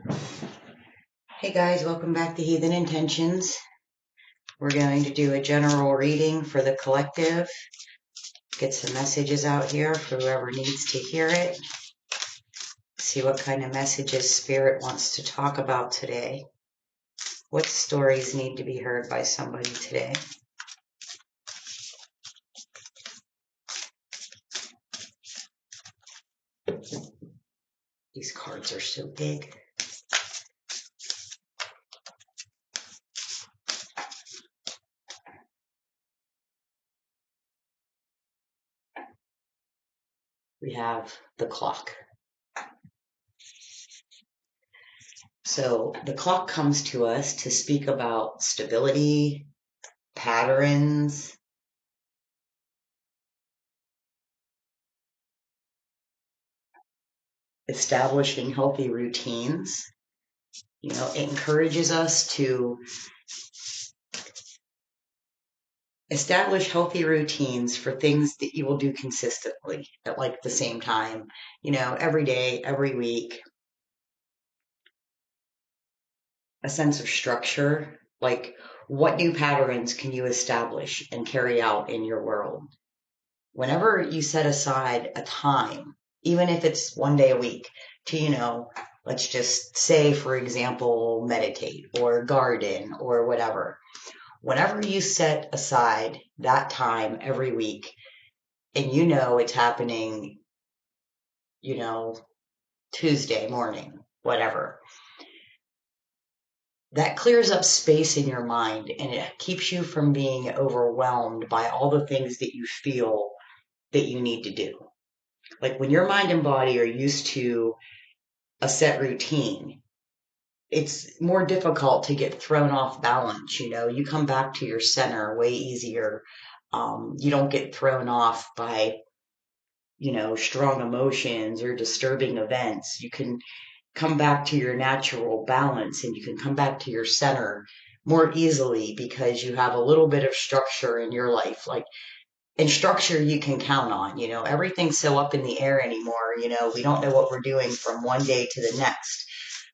Hey guys, welcome back to Heathen Intentions. We're going to do a general reading for the collective, get some messages out here for whoever needs to hear it, see what kind of messages Spirit wants to talk about today. What stories need to be heard by somebody today? These cards are so big. We have the clock. So the clock comes to us to speak about stability, patterns, establishing healthy routines. It encourages us to establish healthy routines for things that you will do consistently at like the same time, every day, every week. A sense of structure, like what new patterns can you establish and carry out in your world? Whenever you set aside a time, even if it's one day a week, to, let's just say, for example, meditate or garden or whatever. Whenever you set aside that time every week, and it's happening, you know, Tuesday morning, whatever, that clears up space in your mind and it keeps you from being overwhelmed by all the things that you feel that you need to do. Like when your mind and body are used to a set routine, it's more difficult to get thrown off balance. You come back to your center way easier. You don't get thrown off by strong emotions or disturbing events. You can come back to your natural balance and you can come back to your center more easily because you have a little bit of structure in your life. And structure you can count on. Everything's so up in the air anymore. We don't know what we're doing from one day to the next.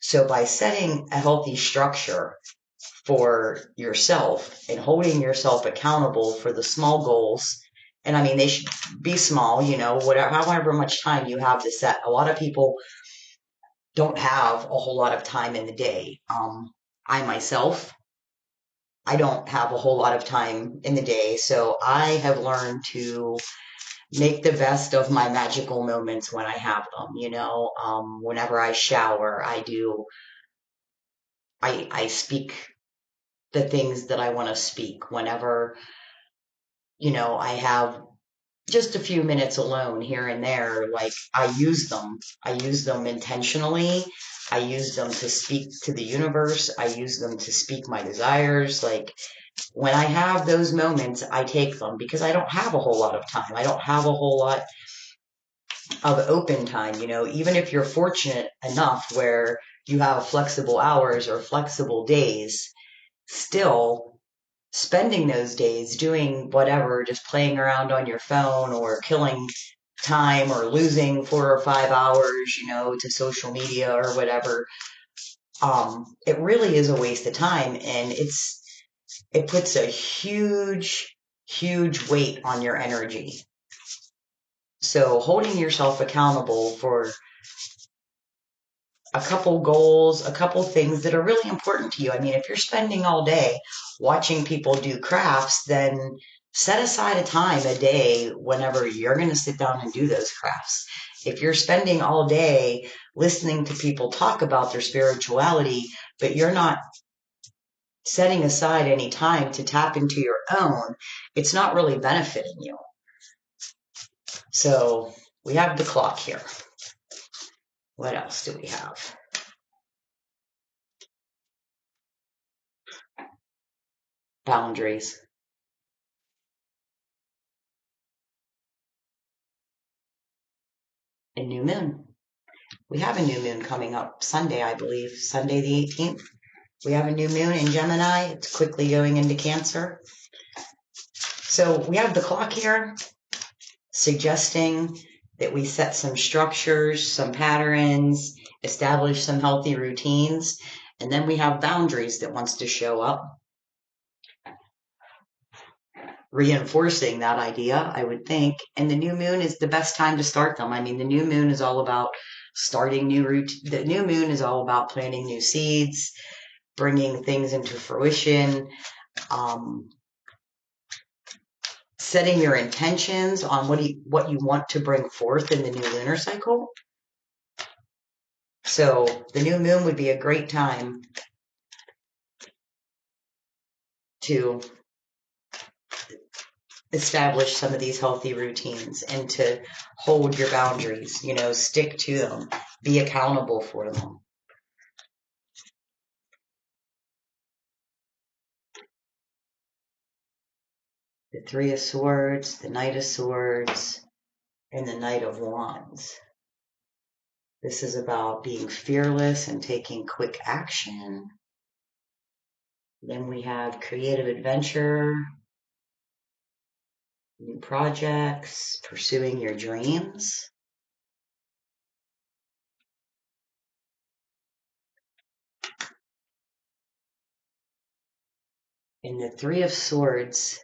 So by setting a healthy structure for yourself and holding yourself accountable for the small goals, and I mean, they should be small, whatever, however much time you have to set. A lot of people don't have a whole lot of time in the day. I myself, I don't have a whole lot of time in the day, so I have learned to make the best of my magical moments when I have them. Whenever I shower, I speak the things that I want to speak. Whenever I have just a few minutes alone here and there, like I use them intentionally. I use them to speak to the universe. I use them to speak my desires. Like when I have those moments, I take them because I don't have a whole lot of time. I don't have a whole lot of open time. Even if you're fortunate enough where you have flexible hours or flexible days, still spending those days doing whatever, just playing around on your phone or killing time or losing 4 or 5 hours, to social media or whatever, it really is a waste of time, and it puts a huge, huge weight on your energy. So holding yourself accountable for a couple goals, a couple things that are really important to you. I mean, if you're spending all day watching people do crafts, then set aside a time a day whenever you're going to sit down and do those crafts. If you're spending all day listening to people talk about their spirituality, but you're not setting aside any time to tap into your own, it's not really benefiting you. So we have the clock here. What else do we have? Boundaries. A new moon. We have a new moon coming up Sunday, I believe, Sunday the 18th. We have a new moon in Gemini. It's quickly going into Cancer. So we have the clock here suggesting that we set some structures, some patterns, establish some healthy routines. And then we have boundaries that wants to show up, reinforcing that idea, I would think. And the new moon is the best time to start them. I mean, the new moon is all about starting new the new moon is all about planting new seeds, bringing things into fruition, um, setting your intentions on what you want to bring forth in the new lunar cycle. So the new moon would be a great time to establish some of these healthy routines and to hold your boundaries, stick to them, be accountable for them. The Three of Swords, the Knight of Swords, and the Knight of Wands. This is about being fearless and taking quick action. Then we have creative adventure, new projects, pursuing your dreams. And the Three of Swords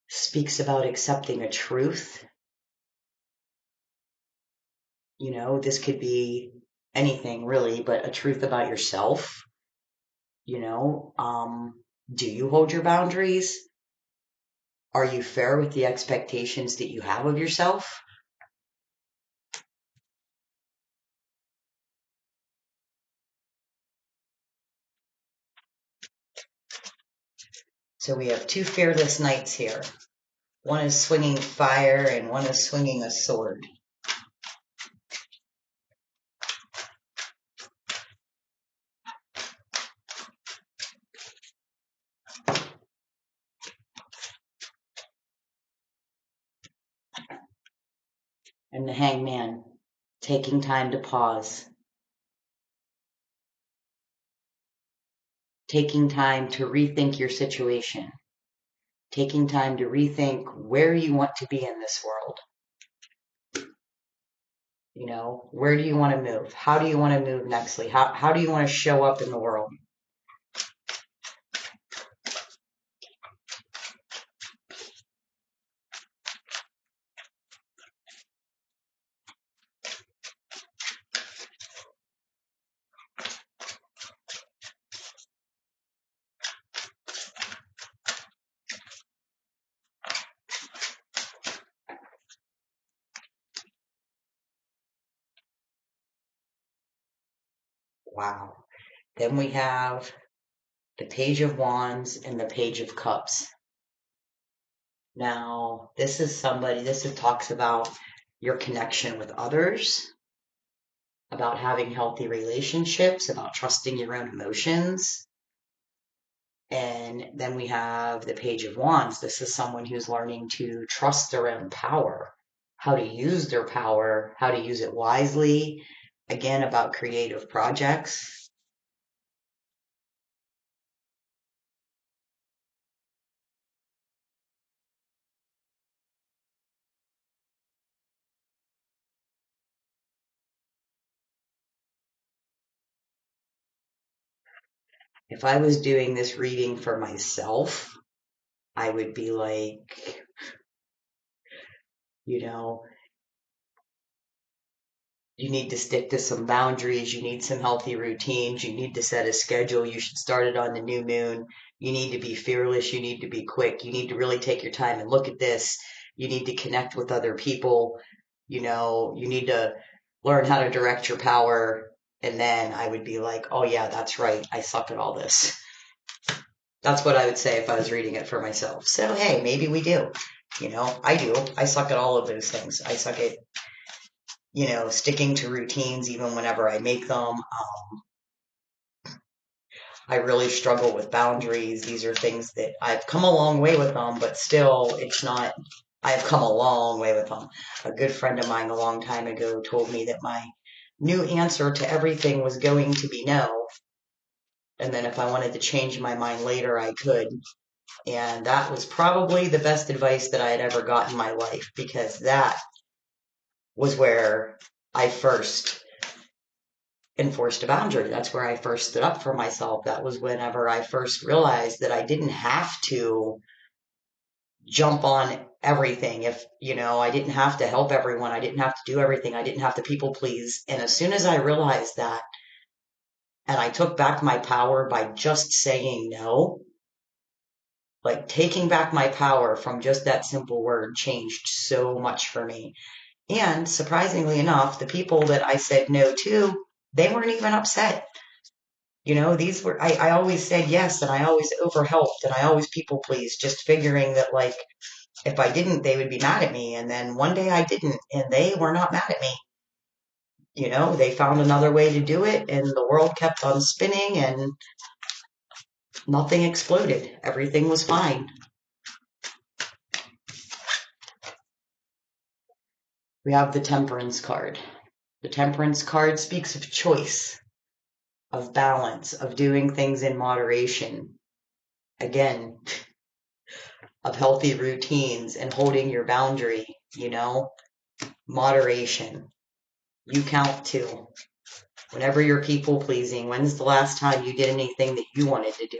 speaks about accepting a truth. This could be anything really, but a truth about yourself. Do you hold your boundaries? Are you fair with the expectations that you have of yourself? So we have two fearless knights here. One is swinging fire and one is swinging a sword. And the hangman, taking time to pause, taking time to rethink your situation, taking time to rethink where you want to be in this world. Where do you want to move? How do you want to move nextly? How do you want to show up in the world? Wow. Then we have the Page of Wands and the Page of Cups. Now, this talks about your connection with others, about having healthy relationships, about trusting your own emotions. And then we have the Page of Wands. This is someone who's learning to trust their own power, how to use their power, how to use it wisely. Again, about creative projects. If I was doing this reading for myself, I would be like, you know, you need to stick to some boundaries. You need some healthy routines. You need to set a schedule. You should start it on the new moon. You need to be fearless. You need to be quick. You need to really take your time and look at this. You need to connect with other people. You need to learn how to direct your power. And then I would be like, oh, yeah, that's right. I suck at all this. That's what I would say if I was reading it for myself. So, hey, maybe we do. I do. I suck at all of those things. I suck at sticking to routines even whenever I make them. I really struggle with boundaries. These are things that I've come a long way with them, but still, it's not, I've come a long way with them. A good friend of mine a long time ago told me that my new answer to everything was going to be no. And then if I wanted to change my mind later, I could. And that was probably the best advice that I had ever got in my life because that was where I first enforced a boundary. That's where I first stood up for myself. That was whenever I first realized that I didn't have to jump on everything. If, I didn't have to help everyone, I didn't have to do everything, I didn't have to people please. And as soon as I realized that, and I took back my power by just saying no, like taking back my power from just that simple word changed so much for me. And surprisingly enough, the people that I said no to, they weren't even upset. These were, I always said yes, and I always overhelped, and I always people pleased, just figuring that, like, if I didn't, they would be mad at me. And then one day I didn't, and they were not mad at me. They found another way to do it, and the world kept on spinning, and nothing exploded. Everything was fine. We have the Temperance card. The Temperance card speaks of choice, of balance, of doing things in moderation. Again, of healthy routines and holding your boundary, moderation. You count too. Whenever you're people pleasing, when's the last time you did anything that you wanted to do?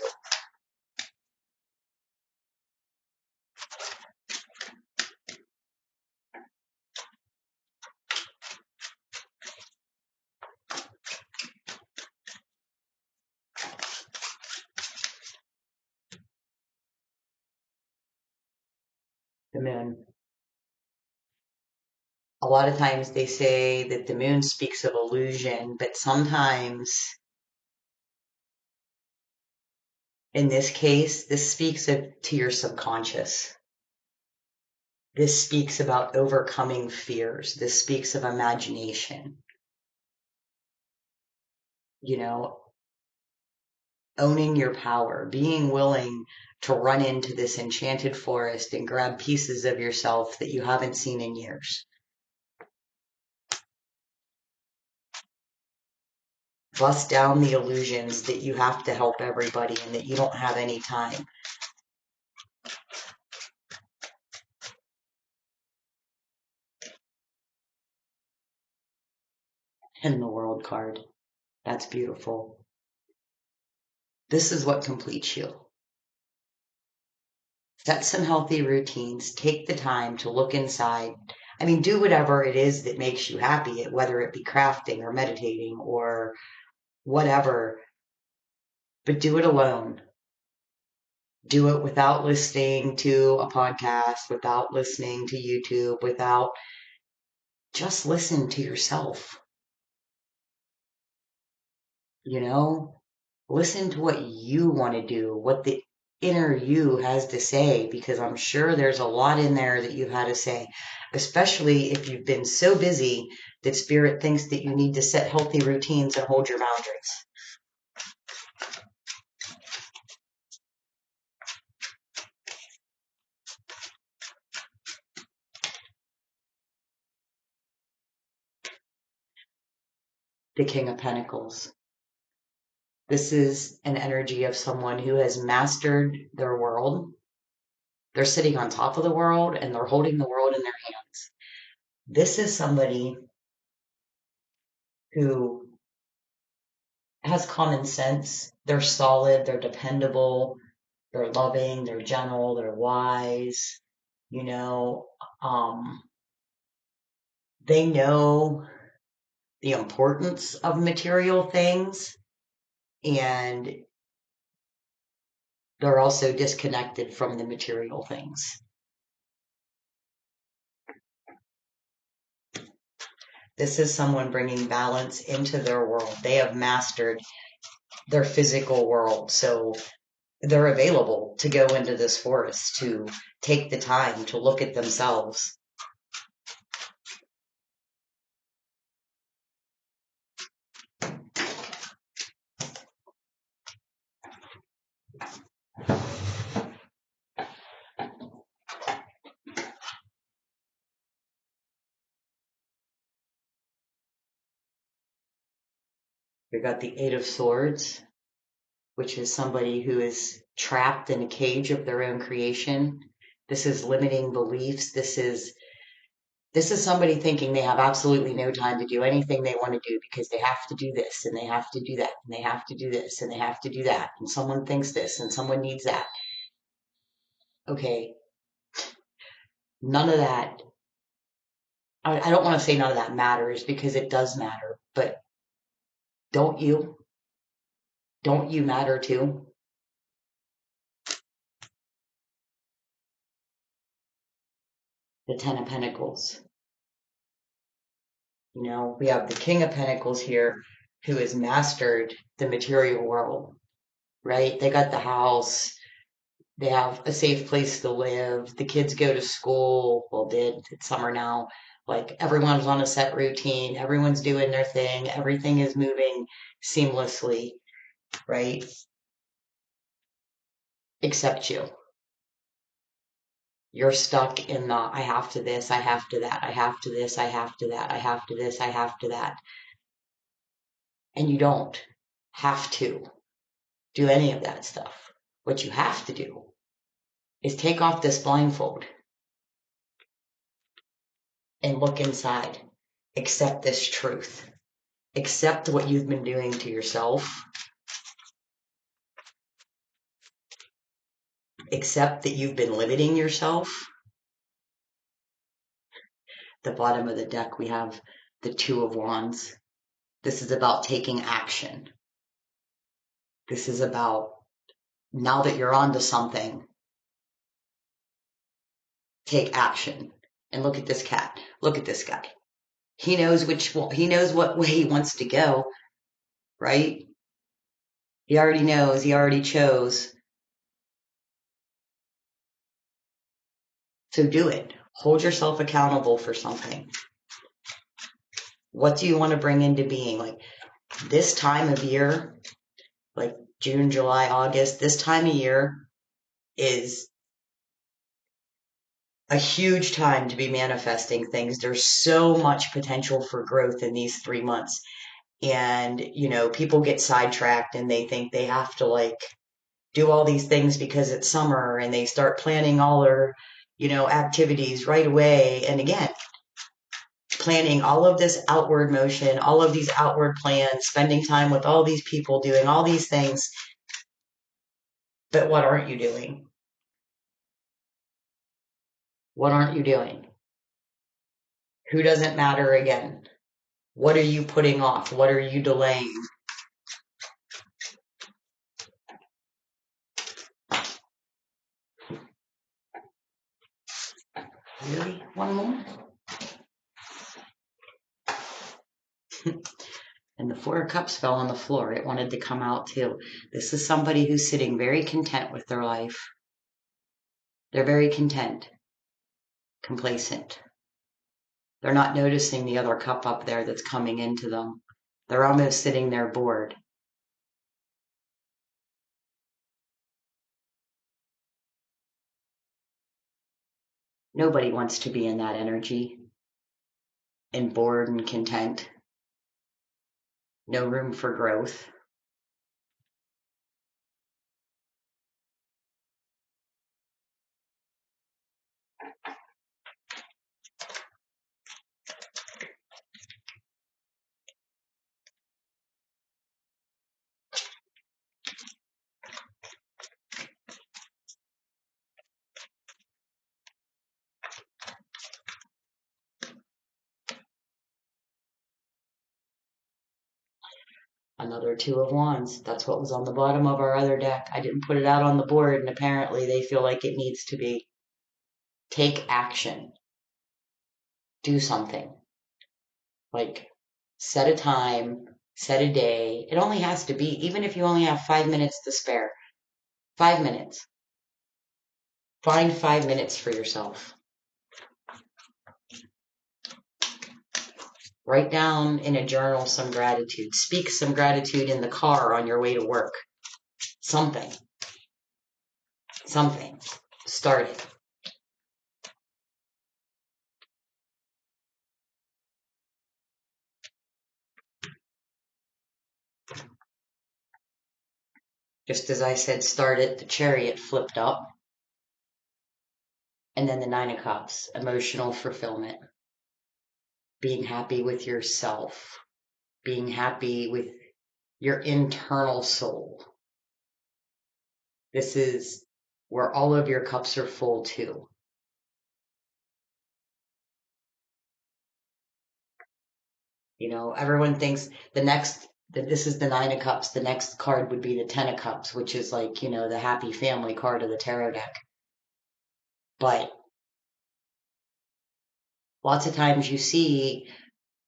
The moon. A lot of times they say that the moon speaks of illusion, but sometimes in this case, this speaks to your subconscious. This speaks about overcoming fears. This speaks of imagination. Owning your power, being willing to run into this enchanted forest and grab pieces of yourself that you haven't seen in years. Bust down the illusions that you have to help everybody and that you don't have any time. And the World card. That's beautiful. This is what completes you. Set some healthy routines. Take the time to look inside. Do whatever it is that makes you happy, whether it be crafting or meditating or whatever, but do it alone. Do it without listening to a podcast, without listening to YouTube, just listen to yourself. Listen to what you want to do, what the inner you has to say, because I'm sure there's a lot in there that you've had to say, especially if you've been so busy that spirit thinks that you need to set healthy routines and hold your boundaries. The King of Pentacles. This is an energy of someone who has mastered their world. They're sitting on top of the world and they're holding the world in their hands. This is somebody who has common sense. They're solid, they're dependable, they're loving, they're gentle, they're wise. They know the importance of material things, and they're also disconnected from the material things. This is someone bringing balance into their world. They have mastered their physical world, so they're available to go into this forest, to take the time to look at themselves. We got the Eight of Swords, which is somebody who is trapped in a cage of their own creation. This is limiting beliefs. This is This is somebody thinking they have absolutely no time to do anything they want to do because they have to do this and they have to do that and they have to do this and they have to do that. And someone thinks this and someone needs that. Okay, none of that, I don't want to say none of that matters because it does matter, but don't you? Don't you matter too? The Ten of Pentacles. You know, we have the King of Pentacles here who has mastered the material world, right? They got the house, they have a safe place to live, the kids go to school, well, did, it's summer now. Like everyone's on a set routine, everyone's doing their thing, everything is moving seamlessly, right? Except you. You're stuck in the I have to this, I have to that, I have to this, I have to that, I have to this, I have to that. And you don't have to do any of that stuff. What you have to do is take off this blindfold and look inside. Accept this truth. Accept what you've been doing to yourself. Accept that you've been limiting yourself. The bottom of the deck, we have the Two of Wands. This is about taking action. This is about now that you're onto something, take action. And look at this cat. Look at this guy. He knows he knows what way he wants to go, right? He already knows, he already chose. So do it. Hold yourself accountable for something. What do you want to bring into being? Like this time of year, like June, July, August, this time of year is a huge time to be manifesting things. There's so much potential for growth in these 3 months. And, you know, people get sidetracked and they think they have to like do all these things because it's summer and they start planning all their, you know, activities right away. And again, planning all of this outward motion, all of these outward plans, spending time with all these people, doing all these things. But what aren't you doing? What aren't you doing? Who doesn't matter again? What are you putting off? What are you delaying? Really? One more? And the Four of Cups fell on the floor. It wanted to come out too. This is somebody who's sitting very content with their life. They're very content, complacent. They're not noticing the other cup up there that's coming into them. They're almost sitting there bored. Nobody wants to be in that energy and bored and content. No room for growth. Another Two of Wands. That's what was on the bottom of our other deck. I didn't put it out on the board, and apparently they feel like it needs to be. Take action. Do something. Like, set a time, set a day. It only has to be, even if you only have 5 minutes to spare, 5 minutes. Find 5 minutes for yourself. Write down in a journal some gratitude. Speak some gratitude in the car on your way to work. Something. Something. Start it. Just as I said, start it, the Chariot flipped up. And then the Nine of Cups, emotional fulfillment. being happy with yourself, being happy with your internal soul. This is where all of your cups are full too. You know, everyone thinks that this is the Nine of Cups. The next card would be the Ten of Cups, which is like, you know, the happy family card of the tarot deck. But lots of times you see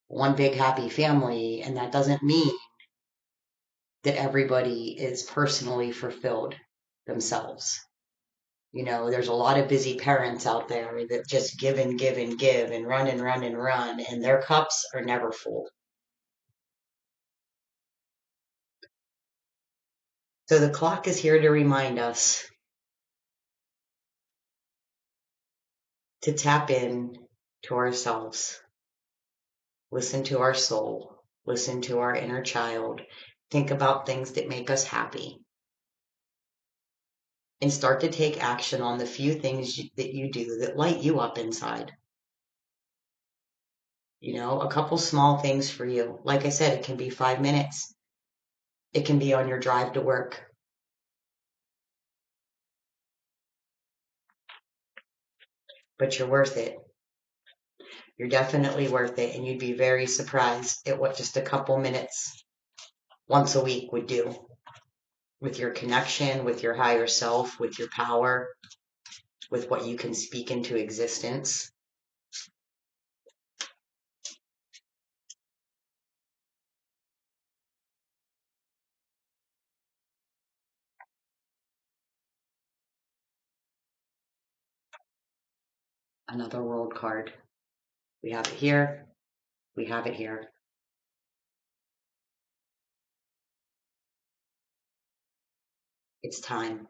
one big happy family, and that doesn't mean that everybody is personally fulfilled themselves. You know, there's a lot of busy parents out there that just give and give and give and run and run and run, and their cups are never full. So the clock is here to remind us to tap in to ourselves, listen to our soul, listen to our inner child, think about things that make us happy, and start to take action on the few things that you do that light you up inside. You know, a couple small things for you. Like I said, it can be 5 minutes. It can be on your drive to work, but you're worth it. You're definitely worth it. And you'd be very surprised at what just a couple minutes once a week would do with your connection, with your higher self, with your power, with what you can speak into existence. Another world card. We have it here. We have it here. It's time.